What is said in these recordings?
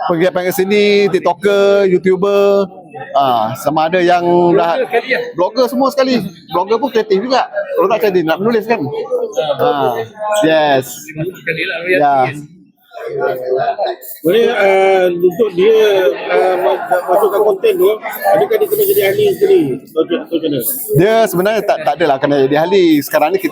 penggiat ke sini, TikToker, YouTuber, sama ada yang dah blogger semua sekali. Blogger pun kreatif juga. Kalau tak jadi nak menulis kan. Yes. Ya. Boleh untuk dia masukkan konten tu, adakah dia kena jadi ahli sendiri atau macam mana? Dia sebenarnya tak adalah kena jadi ahli. Sekarang ni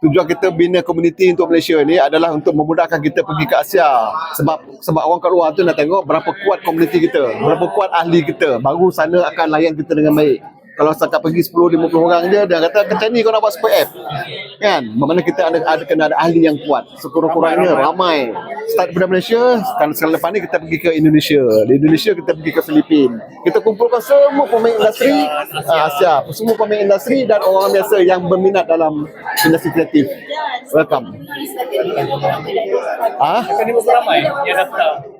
tujuan kita bina komuniti untuk Malaysia ni adalah untuk memudahkan kita pergi ke Asia. Sebab orang kat luar tu nak tengok berapa kuat komuniti kita, berapa kuat ahli kita. Baru sana akan layan kita dengan baik. Kalau setakat pergi 10-50 orang je, dia kata macam ni kau nak buat super app kan, mana kita kena ada ahli yang kuat. Sekurang-kurangnya ramai start daripada Malaysia. Sekarang lepas ni kita pergi ke Indonesia, di Indonesia kita pergi ke Filipina, kita kumpulkan semua pemain industri Asia, semua pemain industri dan orang biasa yang berminat dalam industri kreatif. Welcome.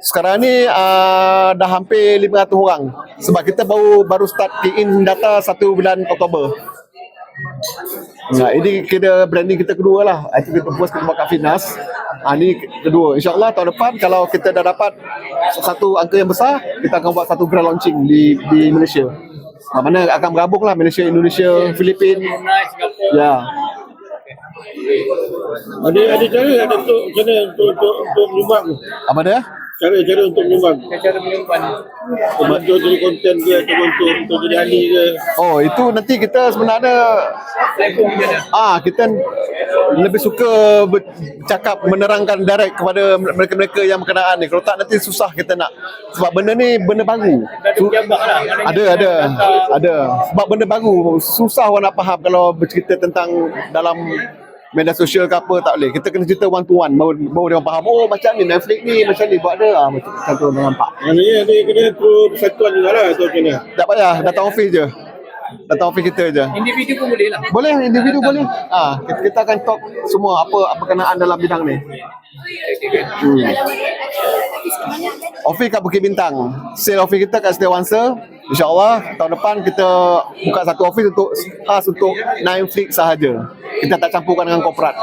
Sekarang ni dah hampir 500 orang. Sebab kita baru start key in data 1 bulan Oktober. Ini kira branding kita kedua lah. Itu kita post kita buat kat Finas. Ini kedua. InsyaAllah tahun depan kalau kita dah dapat satu angka yang besar, kita akan buat satu grand launching di Malaysia. Mana akan bergabung lah Malaysia, Indonesia, Filipina. Ya. Ada cara untuk menyumbang. Apa dia? Cara untuk menyumbang. Untuk jadi konten ke atau untuk jadi ahli ke. Oh, itu nanti kita sebenarnya kita lebih suka bercakap, menerangkan direct kepada mereka-mereka yang berkenaan ni. Kalau tak nanti susah kita nak, sebab benda ni benda baru. Ada. Sebab benda baru, susah orang nak faham kalau bercerita tentang dalam media sosial ke apa, tak boleh. Kita kena cerita one to one baru dia orang faham. Oh macam ni Netflix ni, macam ni buat dia. Macam tu dia nampak. Maknanya dia kena through persatuan juga lah atau macam mana? Tak payah, datang office je. Datang office kita je. Individu pun boleh lah. Boleh, individu boleh. Kita akan talk semua apa berkenaan dalam bidang ni. Office kat Bukit Bintang. Sale office kita kat Setiawansa. InsyaAllah tahun depan kita buka satu office untuk khas untuk 9 Flix sahaja. Kita tak campurkan dengan korporat.